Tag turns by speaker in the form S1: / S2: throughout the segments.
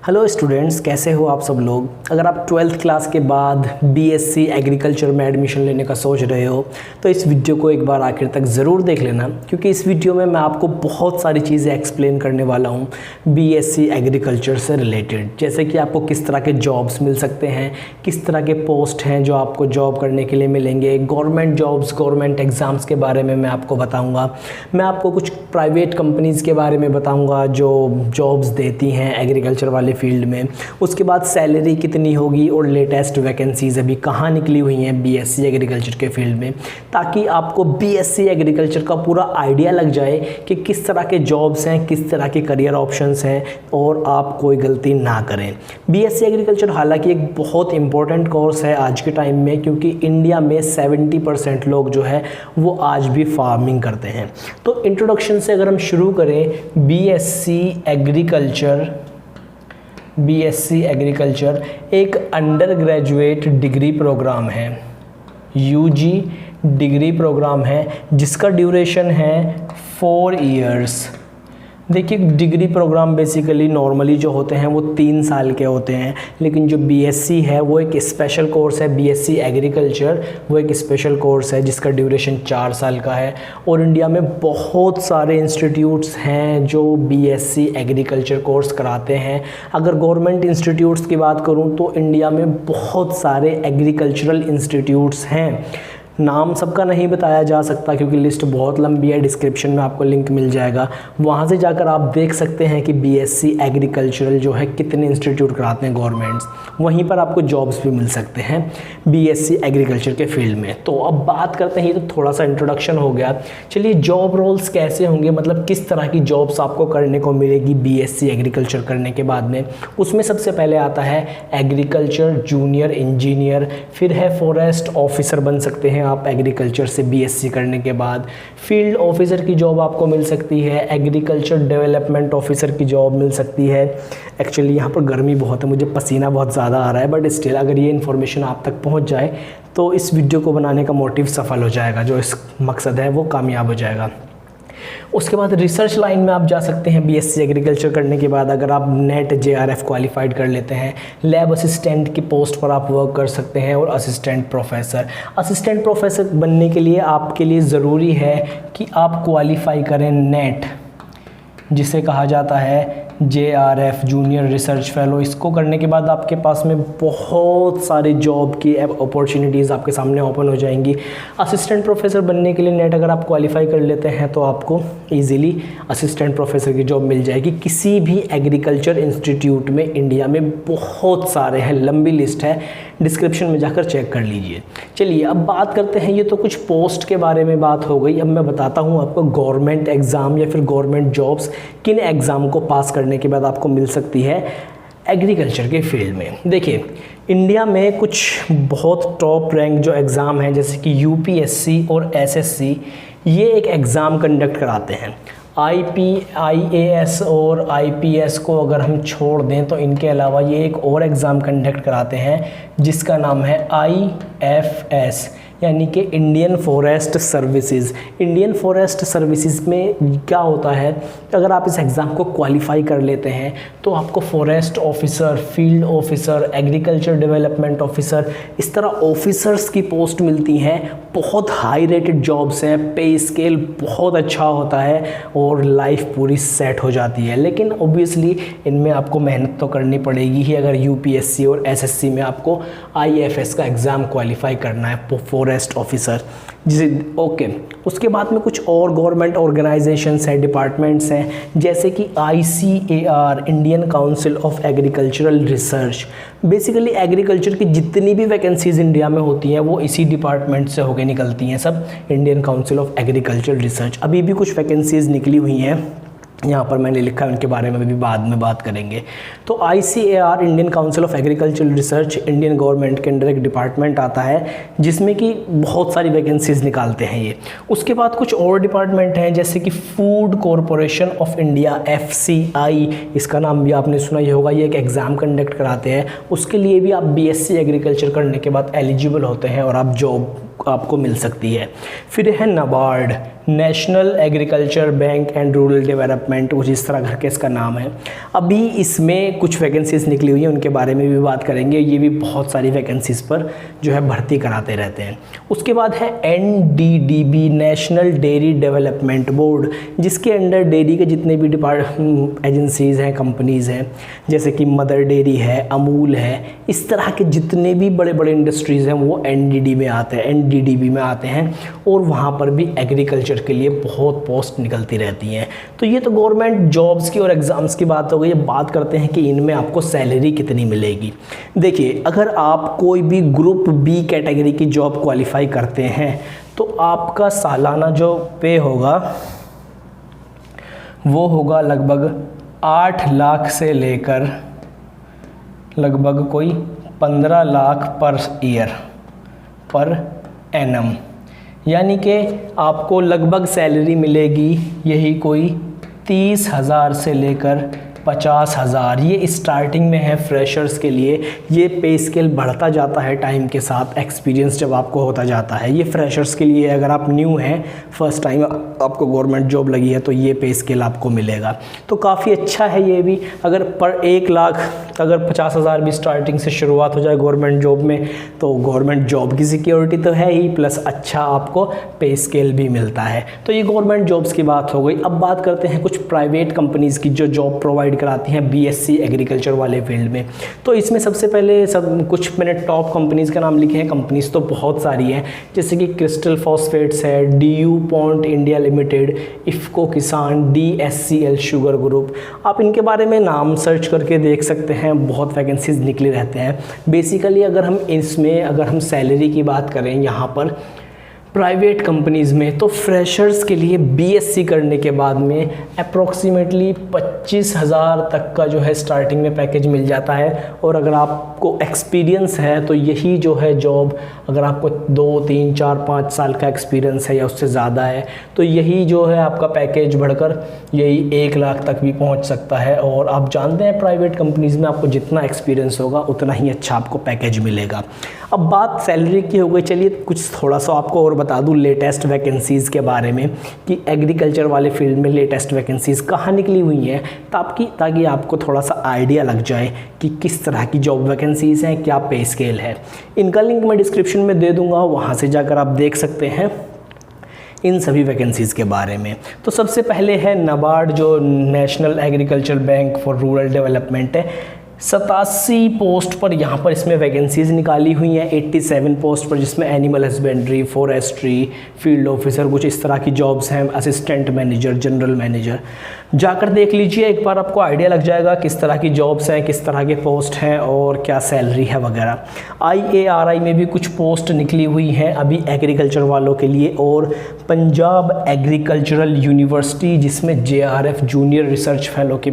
S1: Hello students, कैसे हो आप सब लोग। अगर आप 12th क्लास के बाद बीएससी एग्रीकल्चर में एडमिशन लेने का सोच रहे हो तो इस वीडियो को एक बार आखिर तक ज़रूर देख लेना, क्योंकि इस वीडियो में मैं आपको बहुत सारी चीज़ें एक्सप्लेन करने वाला हूँ बीएससी एग्रीकल्चर से रिलेटेड। जैसे कि आपको किस तरह के जॉब्स मिल सकते हैं, किस तरह के पोस्ट हैं जो आपको जॉब करने के लिए मिलेंगे, गवर्नमेंट जॉब्स, गवर्नमेंट एग्ज़ाम्स के बारे में मैं आपको बताऊँगा। मैं आपको कुछ प्राइवेट कंपनीज़ के बारे में बताऊँगा जो जॉब्स देती हैं एग्रीकल्चर वाले फील्ड में। उसके बाद सैलरी कितनी होगी और लेटेस्ट वैकेंसीज अभी कहाँ निकली हुई हैं बीएससी एग्रीकल्चर के फील्ड में, ताकि आपको बीएससी एग्रीकल्चर का पूरा आइडिया लग जाए कि किस तरह के जॉब्स हैं, किस तरह के करियर ऑप्शंस हैं और आप कोई गलती ना करें। बीएससी एग्रीकल्चर हालांकि एक बहुत इंपॉर्टेंट कोर्स है आज के टाइम में, क्योंकि इंडिया में 70% लोग जो है वो आज भी फार्मिंग करते हैं। तो इंट्रोडक्शन से अगर हम शुरू करें, बीएससी एग्रीकल्चर एक अंडर ग्रेजुएट डिग्री प्रोग्राम है, यूजी डिग्री प्रोग्राम है, जिसका ड्यूरेशन है 4 इयर्स। देखिए, डिग्री प्रोग्राम बेसिकली नॉर्मली जो होते हैं वो 3 साल के होते हैं, लेकिन जो बीएससी है वो एक स्पेशल कोर्स है। बीएससी एग्रीकल्चर वो एक स्पेशल कोर्स है जिसका ड्यूरेशन 4 साल का है। और इंडिया में बहुत सारे इंस्टीट्यूट्स हैं जो बीएससी एग्रीकल्चर कोर्स कराते हैं। अगर गवर्नमेंट इंस्टीट्यूट्स की बात करूं तो इंडिया में बहुत सारे एग्रीकल्चरल इंस्टीट्यूट्स हैं। नाम सबका नहीं बताया जा सकता क्योंकि लिस्ट बहुत लंबी है, डिस्क्रिप्शन में आपको लिंक मिल जाएगा, वहाँ से जाकर आप देख सकते हैं कि बीएससी एग्रीकल्चरल जो है कितने इंस्टीट्यूट कराते हैं गवर्नमेंट्स। वहीं पर आपको जॉब्स भी मिल सकते हैं बीएससी एग्रीकल्चर के फील्ड में। तो अब बात करते हैं, तो थोड़ा सा इंट्रोडक्शन हो गया। चलिए, जॉब रोल्स कैसे होंगे, मतलब किस तरह की जॉब्स आपको करने को मिलेगी बीएससी एग्रीकल्चर करने के बाद में। उसमें सबसे पहले आता है एग्रीकल्चर जूनियर इंजीनियर, फिर है फॉरेस्ट ऑफिसर बन सकते हैं आप एग्रीकल्चर से बीएससी करने के बाद। फील्ड ऑफिसर की जॉब आपको मिल सकती है, एग्रीकल्चर डेवलपमेंट ऑफिसर की जॉब मिल सकती है। एक्चुअली यहाँ पर गर्मी बहुत है, मुझे पसीना बहुत ज़्यादा आ रहा है, बट स्टिल अगर ये इन्फॉर्मेशन आप तक पहुँच जाए तो इस वीडियो को बनाने का मोटिव सफल हो जाएगा, जो इस मकसद है वो कामयाब हो जाएगा। उसके बाद रिसर्च लाइन में आप जा सकते हैं बीएससी एग्रीकल्चर करने के बाद। अगर आप नेट जेआरएफ क्वालिफाइड कर लेते हैं, लैब असिस्टेंट की पोस्ट पर आप वर्क कर सकते हैं, और असिस्टेंट प्रोफेसर बनने के लिए आपके लिए ज़रूरी है कि आप क्वालिफाई करें नेट, जिसे कहा जाता है जेआरएफ जूनियर रिसर्च फेलो। इसको करने के बाद आपके पास में बहुत सारी जॉब की अपॉर्चुनिटीज़ आपके सामने ओपन हो जाएंगी। असिस्टेंट प्रोफेसर बनने के लिए नेट अगर आप क्वालिफाई कर लेते हैं तो आपको इजीली असिस्टेंट प्रोफेसर की जॉब मिल जाएगी किसी भी एग्रीकल्चर इंस्टीट्यूट में। इंडिया में बहुत सारे हैं, लंबी लिस्ट है, डिस्क्रिप्शन में जाकर चेक कर लीजिए। चलिए, अब बात करते हैं, ये तो कुछ पोस्ट के बारे में बात हो गई। अब मैं बताता हूँ आपको गवर्नमेंट एग्ज़ाम या फिर गवर्नमेंट जॉब्स किन एग्ज़ाम को पास करने के बाद आपको मिल सकती है एग्रीकल्चर के फील्ड में। देखिए, इंडिया में कुछ बहुत टॉप रैंक जो एग्ज़ाम हैं, जैसे कि यूपीएससी और एसएससी, ये एक एग्ज़ाम कंडक्ट कराते हैं। आईएएस और आईपीएस को अगर हम छोड़ दें तो इनके अलावा ये एक और एग्ज़ाम कंडक्ट कराते हैं जिसका नाम है आईएफएस, यानी कि Indian forest services. Indian forest services में क्या होता है, अगर आप इस एग्ज़ाम को क्वालिफाई कर लेते हैं तो आपको forest officer, field officer, agriculture development officer, इस तरह ऑफिसर्स की पोस्ट मिलती हैं। बहुत हाई रेटेड जॉब्स हैं, पे स्केल बहुत अच्छा होता है और लाइफ पूरी सेट हो जाती है। लेकिन ओबियसली इनमें आपको मेहनत तो करनी पड़ेगी ही, अगर यूपीएससी और एसएससी में आपको आईएफएस का एग्ज़ाम क्वालिफाई करना है फॉरेस्ट ऑफिसर। ओके, उसके बाद में कुछ और गवर्नमेंट ऑर्गेनाइजेशंस हैं, डिपार्टमेंट्स हैं, जैसे कि ICAR, Indian council of agricultural research. Basically agriculture की जितनी भी वैकेंसीज इंडिया में होती हैं वो इसी डिपार्टमेंट से होकर निकलती हैं, सब Indian council of agricultural research. अभी भी कुछ वैकेंसीज निकली हुई हैं, यहाँ पर मैंने लिखा है, उनके बारे में भी बाद में बात करेंगे। तो ICAR, Indian council of agricultural research, Indian government के अंडर एक डिपार्टमेंट आता है जिसमें कि बहुत सारी वैकेंसीज निकालते हैं ये। उसके बाद कुछ और डिपार्टमेंट हैं, जैसे कि food corporation of India, FCI, इसका नाम भी आपने सुना ही होगा। ये एक एग्ज़ाम कंडक्ट कराते हैं, उसके लिए भी आप बीएससी एग्रीकल्चर करने के बाद एलिजिबल होते हैं और आप जॉब आपको मिल सकती है। फिर है NABARD, national agriculture bank and rural development, कुछ इस तरह करके इसका नाम है। अभी इसमें कुछ वैकेंसीज निकली हुई हैं, उनके बारे में भी बात करेंगे। ये भी बहुत सारी वैकेंसीज़ पर जो है भर्ती कराते रहते हैं। उसके बाद है NDDB, national dairy development board, जिसके अंडर डेयरी के जितने भी एजेंसीज़ हैं, कंपनीज़ हैं, जैसे कि मदर डेयरी है, अमूल है, इस तरह के जितने भी बड़े बड़े इंडस्ट्रीज़ हैं वो NDDB में आते हैं और वहाँ पर भी एग्रीकल्चर के लिए बहुत पोस्ट निकलती रहती हैं। तो ये तो गवर्नमेंट जॉब्स की और एग्ज़ाम्स की बात हो गई। अब बात करते हैं कि इनमें आपको सैलरी कितनी मिलेगी। देखिए, अगर आप कोई भी ग्रुप B कैटेगरी की जॉब क्वालिफाई करते हैं तो आपका सालाना जो पे होगा वो होगा लगभग 8 लाख से लेकर लगभग कोई 15 lakh per year per annum, यानी कि आपको लगभग सैलरी मिलेगी यही कोई 30,000 से लेकर 50,000। ये स्टार्टिंग में है फ्रेशर्स के लिए। ये पे स्केल बढ़ता जाता है टाइम के साथ, एक्सपीरियंस जब आपको होता जाता है। ये फ्रेशर्स के लिए, अगर आप न्यू हैं, फर्स्ट टाइम आपको गवर्नमेंट जॉब लगी है, तो ये पे स्केल आपको मिलेगा। तो काफ़ी अच्छा है ये भी। अगर पर 1 लाख अगर 50,000 भी स्टार्टिंग से शुरुआत हो जाए गवर्नमेंट जॉब में, तो गवर्नमेंट जॉब की सिक्योरिटी तो है ही, प्लस अच्छा आपको पे स्केल भी मिलता है। तो ये गवर्नमेंट जॉब्स की बात हो गई। अब बात करते हैं कुछ प्राइवेट कंपनीज़ की जो जॉब प्रोवाइड कराती हैं BSc एग्रीकल्चर वाले फील्ड में। तो इसमें सबसे पहले कुछ मैंने टॉप कंपनीज़ का नाम लिखे हैं। कंपनीज़ तो बहुत सारी हैं, जैसे कि क्रिस्टल फॉस्फेट्स है, DuPont इंडिया लिमिटेड, इफ़को किसान, DSCL शुगर ग्रुप। आप इनके बारे में नाम सर्च करके देख सकते हैं, बहुत वैकेंसीज निकले रहते हैं। बेसिकली अगर हम सैलरी की बात करें यहाँ पर प्राइवेट कंपनीज़ में, तो फ्रेशर्स के लिए BSc करने के बाद में अप्रॉक्सीमेटली 25,000 तक का जो है स्टार्टिंग में पैकेज मिल जाता है। और अगर आपको एक्सपीरियंस है तो यही जो है जॉब, अगर आपको 2, 3, 4, 5 साल का एक्सपीरियंस है या उससे ज़्यादा है, तो यही जो है आपका पैकेज बढ़कर यही 1 लाख तक भी पहुंच सकता है। और आप जानते हैं प्राइवेट कंपनीज़ में आपको जितना एक्सपीरियंस होगा उतना ही अच्छा आपको पैकेज मिलेगा। अब बात सैलरी की हो गई। चलिए कुछ थोड़ा सा आपको और बता दूं लेटेस्ट वैकेंसीज़ के बारे में कि एग्रीकल्चर वाले फील्ड में लेटेस्ट वैकेंसीज़ कहाँ निकली हुई हैं, ताकि आपको थोड़ा सा आइडिया लग जाए कि किस तरह की जॉब वैकेंसीज़ हैं, क्या पे स्केल है। इनका लिंक मैं डिस्क्रिप्शन में दे दूँगा, वहाँ से जाकर आप देख सकते हैं इन सभी वैकेंसीज़ के बारे में। तो सबसे पहले है नाबार्ड, जो national agriculture bank for rural development है। 87 पोस्ट पर यहाँ पर इसमें वैकेंसीज़ निकाली हुई हैं। 87 पोस्ट पर, जिसमें animal husbandry, forestry, field officer, कुछ इस तरह की जॉब्स हैं, असिस्टेंट मैनेजर, जनरल मैनेजर। जाकर देख लीजिए एक बार, आपको आइडिया लग जाएगा किस तरह की जॉब्स हैं, किस तरह के पोस्ट हैं और क्या सैलरी है वगैरह। IARI में भी कुछ पोस्ट निकली हुई हैं अभी एग्रीकल्चर वालों के लिए, और पंजाब एग्रीकल्चरल यूनिवर्सिटी, जिसमें JRF जूनियर रिसर्च फेलो के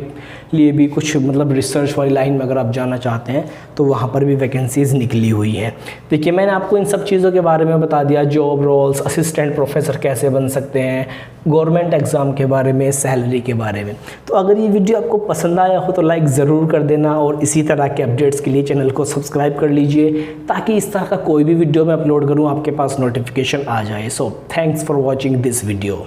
S1: लिए भी कुछ रिसर्च वाली लाइन में अगर आप जाना चाहते हैं तो वहाँ पर भी वैकेंसीज़ निकली हुई हैं। देखिए, मैंने आपको इन सब चीज़ों के बारे में बता दिया, जॉब रोल्स, असिस्टेंट प्रोफेसर कैसे बन सकते हैं, गवर्नमेंट एग्ज़ाम के बारे में, सैलरी के बारे में। तो अगर ये वीडियो आपको पसंद आया हो तो लाइक ज़रूर कर देना, और इसी तरह के अपडेट्स के लिए चैनल को सब्सक्राइब कर लीजिए, ताकि इस तरह का कोई भी वीडियो मैं अपलोड करूँ आपके पास नोटिफिकेशन आ जाए। So thanks for watching this video.